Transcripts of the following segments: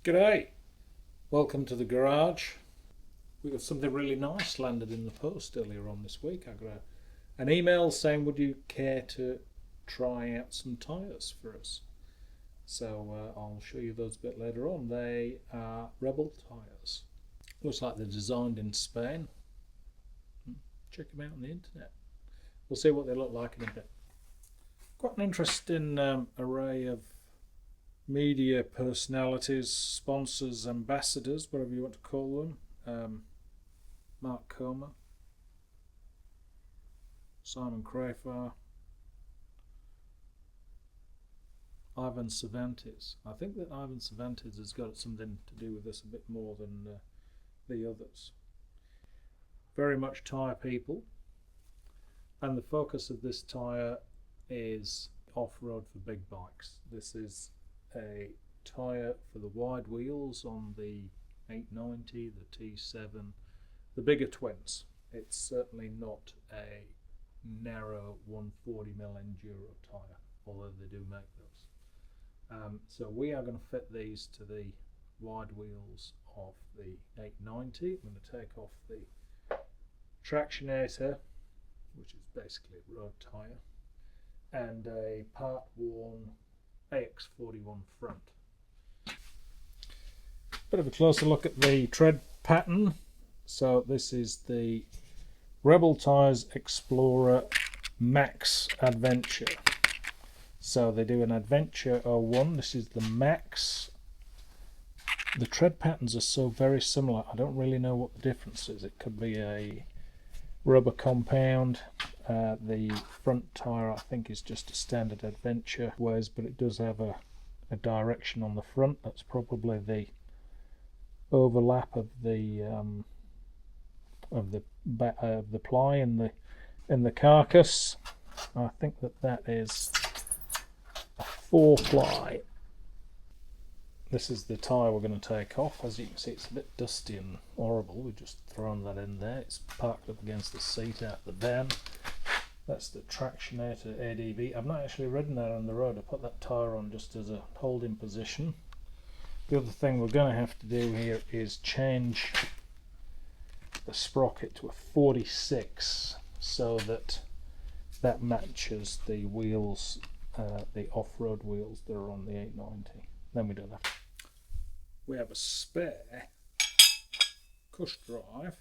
G'day, welcome to the garage. We got something really nice landed in the post earlier on this week. I got an email saying, would you care to try out some tyres for us? So I'll show you those a bit later on. They are Rebel tyres. Looks like they're designed in Spain. Check them out on the internet. We'll see what they look like in a bit. Quite an interesting array of media personalities, sponsors, ambassadors, whatever you want to call them. Mark Comer, Simon Crafar, Ivan Cervantes. I think that Ivan Cervantes has got something to do with this a bit more than the others. Very much tyre people, and the focus of this tyre is off-road for big bikes. This is a tyre for the wide wheels on the 890, the T7, the bigger twins. It's certainly not a narrow 140mm enduro tyre, although they do make those. So we are going to fit these to the wide wheels of the 890. I'm going to take off the tractionator, which is basically a road tyre, and a part worn AX41 front. Bit of a closer look at the tread pattern. So this is the Rebel Tyres Explorer Max Adventure. So they do an Adventure 01. This is the Max. The tread patterns are so very similar. I don't really know what the difference is. It could be a rubber compound. The front tyre I think is just a standard Adventure ways, but it does have a direction on the front. That's probably the overlap of the ply in the carcass. I think that is a 4-ply. This is the tyre we're going to take off. As you can see, it's a bit dusty and horrible. We've just thrown that in there. It's parked up against the seat out the van. That's the Tractionator ADV. I've not actually ridden that on the road. I put that tyre on just as a holding position. The other thing we're going to have to do here is change the sprocket to a 46 so that matches the wheels, the off-road wheels that are on the 890. Then we don't have to. We have a spare cush drive.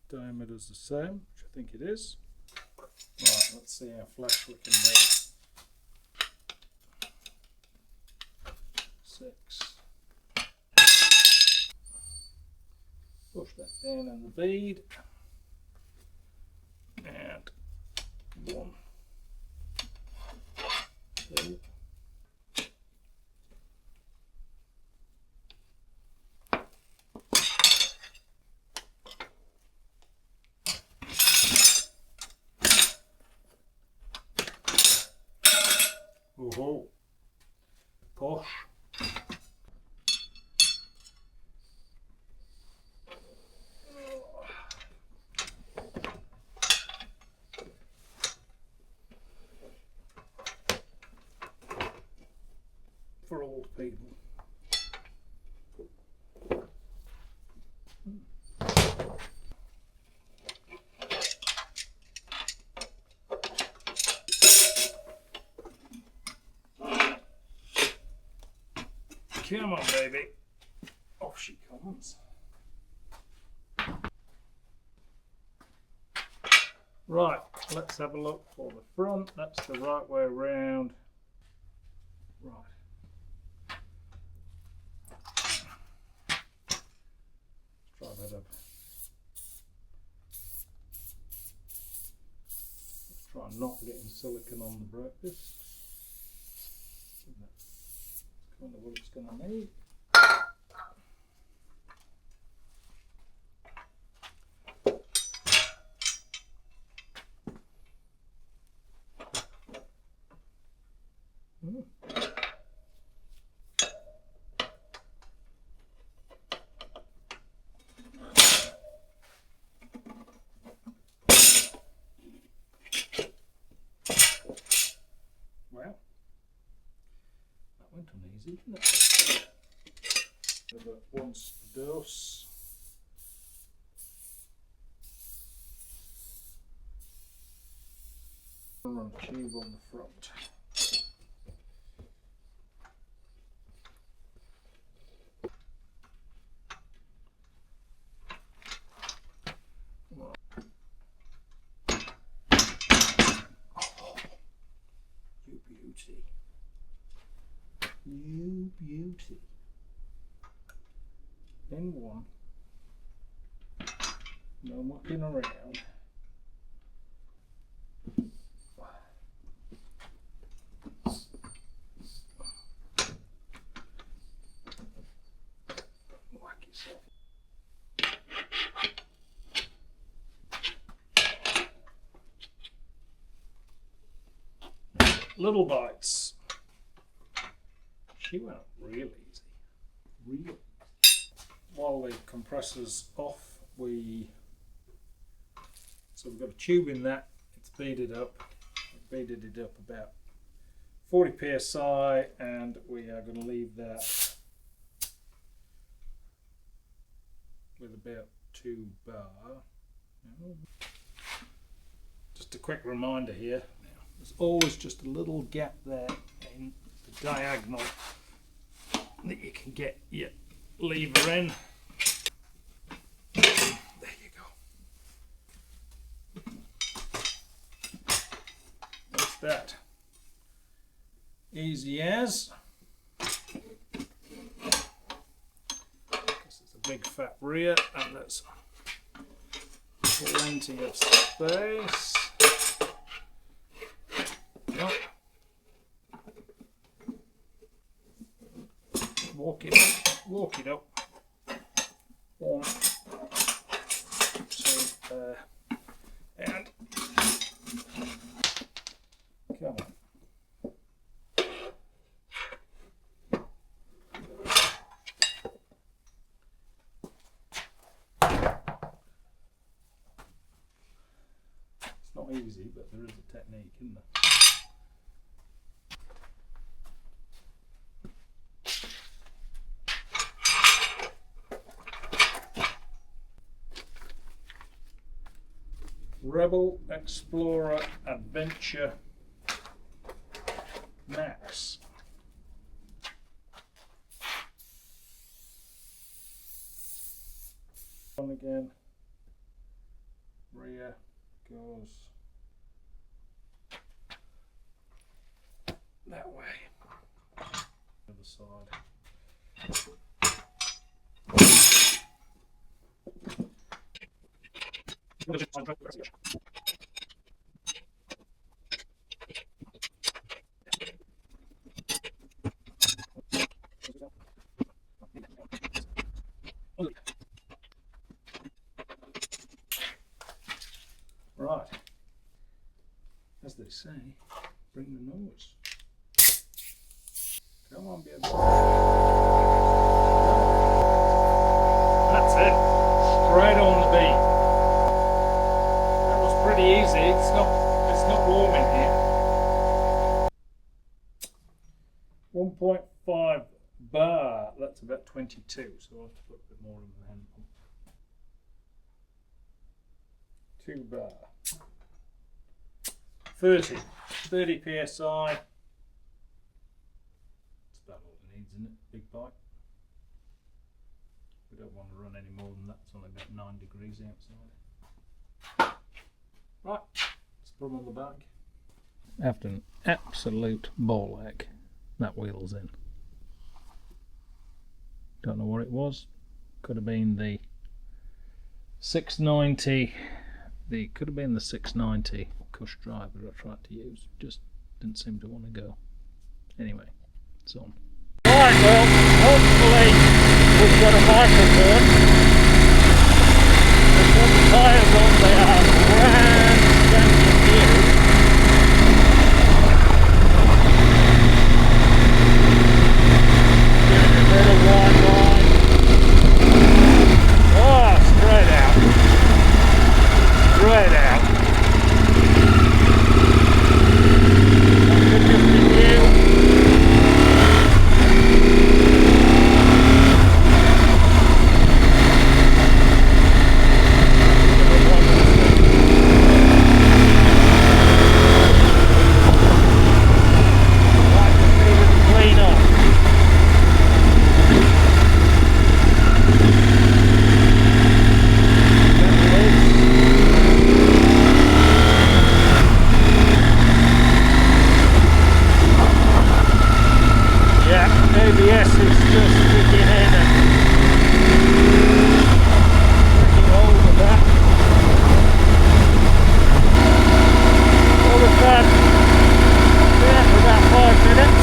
Diameter's the same, which I think it is. Right, let's see how flash we can be. 6. Push that down in the bead. And 1, 2. Oh, posh. For old people. Come on, baby. Off she comes. Right, let's have a look for the front. That's the right way around. Right. Let's try that up. Let's try not getting silicone on the brake disc. Kind of what it's going to need. Well, that went uneasy, isn't it? Another once dos. Run a tube on the front. You beauty. In one. No mucking around. Whack yourself. Little bites. She went real easy. Real. While the compressor's off, we've got a tube in that. It's beaded up. We beaded it up about 40 psi, and we are going to leave that with about 2 bar. Just a quick reminder here. There's always just a little gap there in the diagonal that you can get your lever in. There you go. That's that. Easy as. Because it's a big fat rear and there's plenty of space. Yep. Walk it up. 1, 2, and come on. It's not easy, but there is a technique, isn't there? Rebel Explorer Adventure Max. On again. Rear goes that way. Other side. Right, as they say, bring the noise. Come on, baby. That's it. Straight on the beat. That was pretty easy. It's not warm in here. 1.5 bar. That's about 22. So I'll have to put a bit more in the hand pump. 2 bar. 30 psi. That's about all it needs, isn't it? Big pipe. We don't want to run any more than that. It's only about 9 degrees outside. Right, let's put them on the back. After an absolute ball ache, that wheel's in. Don't know what it was. Could have been the 690. Could have been the 690 cush driver I tried to use. Just didn't seem to want to go. Anyway, it's on. Right, well, hopefully we've got a microphone. We've got the tyres on, they are brand spanking new. Giving it a bit of wide line. Oh, straight out. Straight out. That could just be new. ABS is just kicking in and taking hold of that. Well, we've had for about 5 minutes.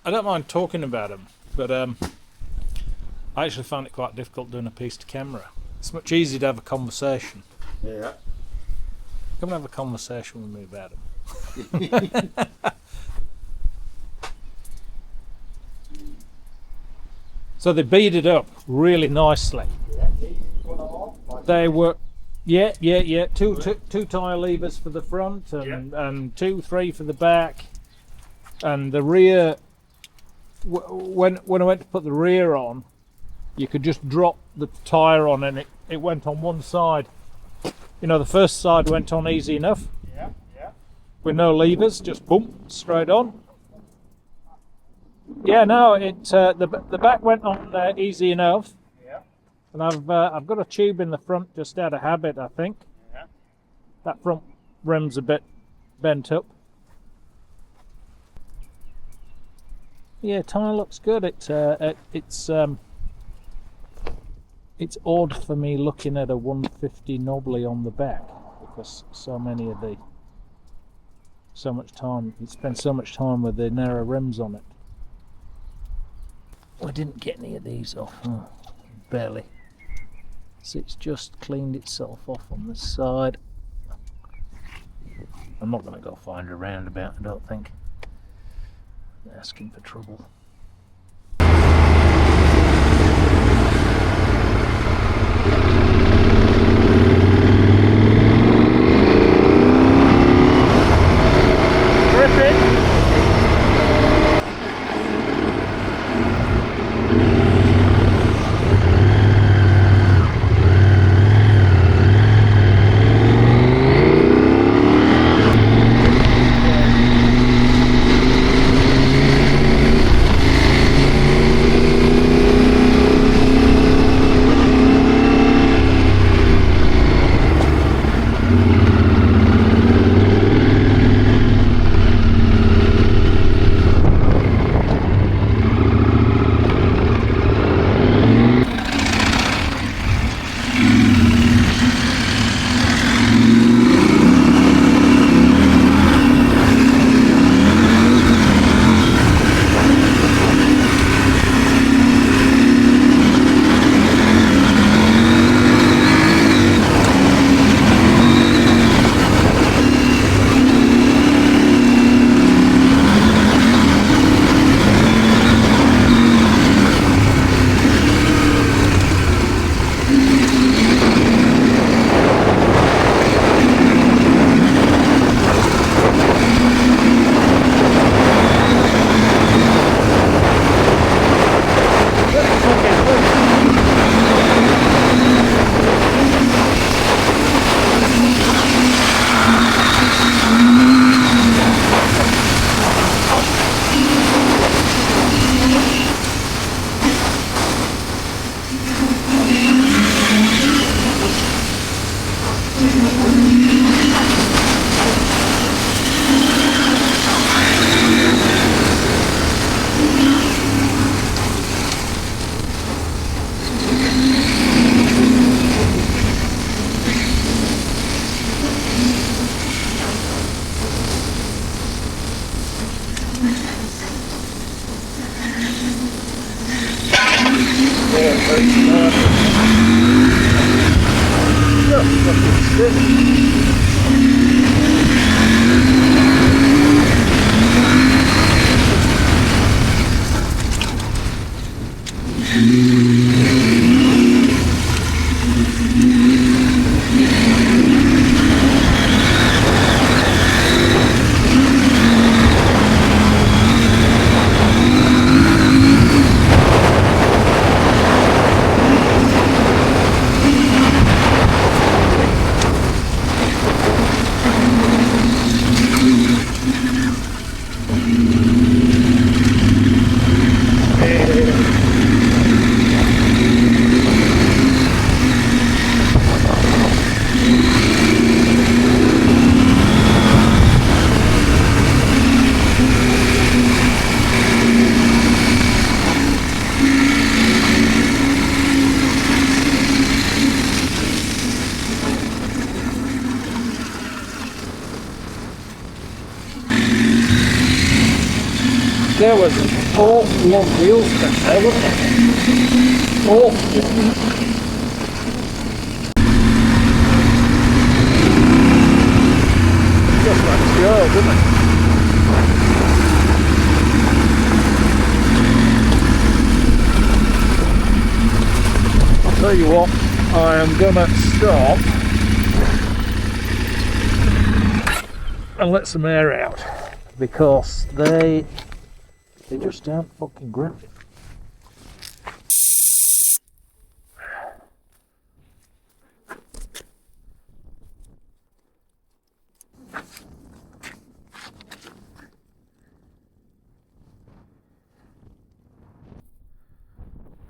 I don't mind talking about them, but I actually find it quite difficult doing a piece to camera. It's much easier to have a conversation. Yeah. Come and have a conversation with me about them. So they beaded up really nicely. They were, yeah. Two tyre levers for the front and 2, 3 for the back. And the rear, when I went to put the rear on, you could just drop the tyre on and it went on one side. You know, the first side went on easy enough. Yeah. With no levers, just boom, straight on. Yeah, no, the back went on easy enough. Yeah. And I've got a tube in the front just out of habit, I think. Yeah. That front rim's a bit bent up. Yeah, tyre looks good. It's odd for me looking at a 150 knobbly on the back because you spend so much time with the narrow rims on it. I didn't get any of these off, barely. So it's just cleaned itself off on this side. I'm not going to go find a roundabout, I don't think. Asking for trouble. There was an awful long wheel spec there, wasn't it? Awful. Just like a girl, didn't it? I'll tell you what, I am gonna stop and let some air out because they just aren't fucking gripping.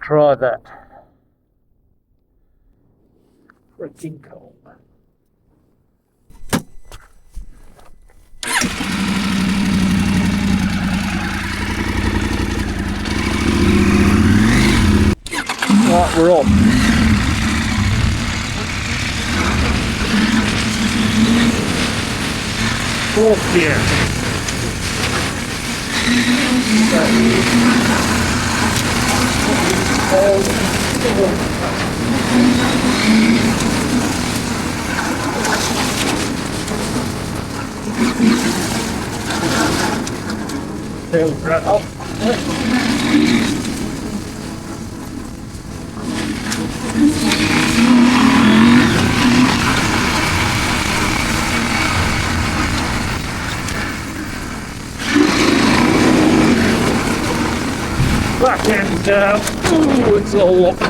Try that. Freaking cold. Right, we're on. Fourth gear. Tail right up. Back end down. Ooh, it's all locked.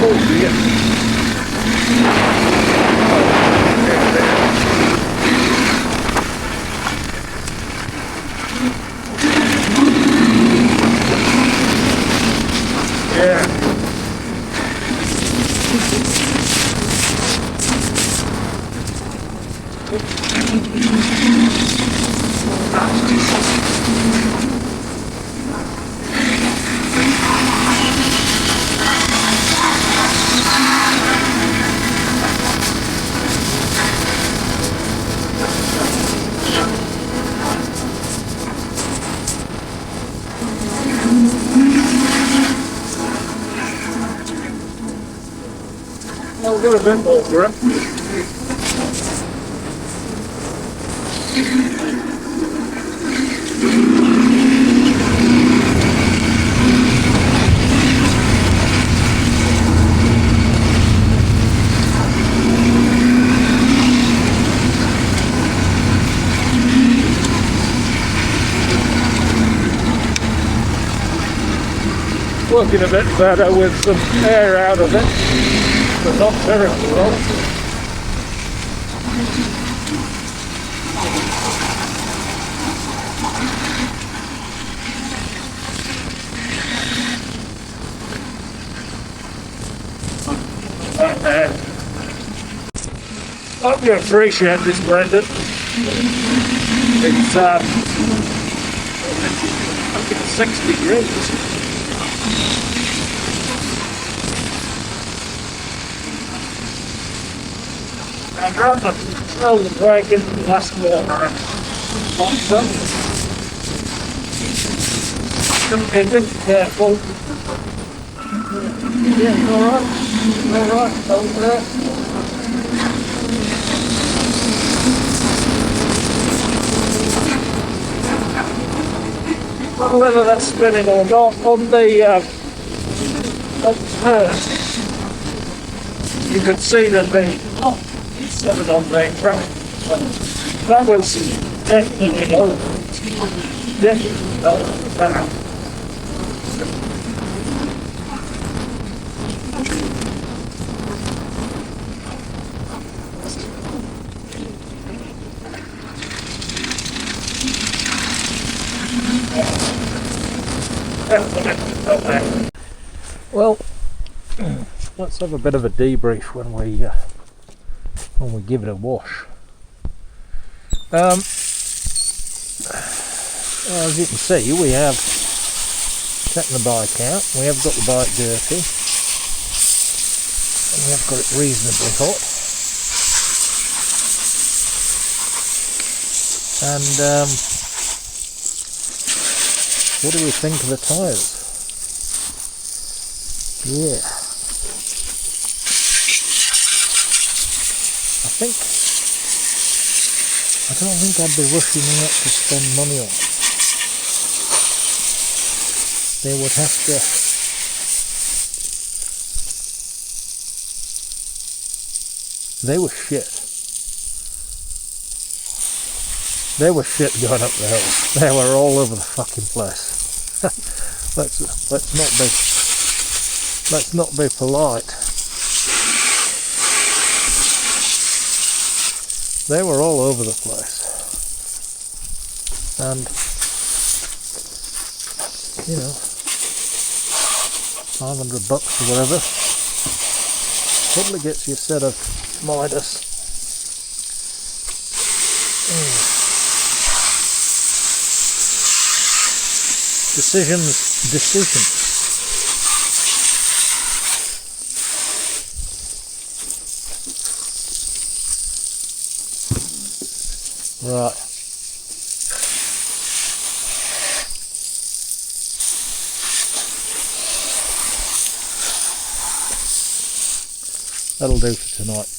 Oh dear. Yeah. I'll get a bit more grip. Working a bit better with some air out of it, but not terribly well. Hope you appreciate this, Brendan. It's I think it's 6 degrees. I'd rather throw the brake into the last water. Be careful. Yeah, alright, over there. Whether that's spinning or not, on the first, you could see there'd be 7 on the front. That was definitely over. Definitely over that. Well, let's have a bit of a debrief when we give it a wash. As you can see, we have taken the bike out. We have got the bike dirty, and we have got it reasonably hot. And What do we think of the tyres? Yeah. I don't think I'd be rushing out to spend money on. They would have to... They were shit. They were shit going up the hill. They were all over the fucking place. Let's not be polite. They were all over the place. And you know, $500 or whatever probably gets you a set of Midas. Decisions. Right. That'll do for tonight.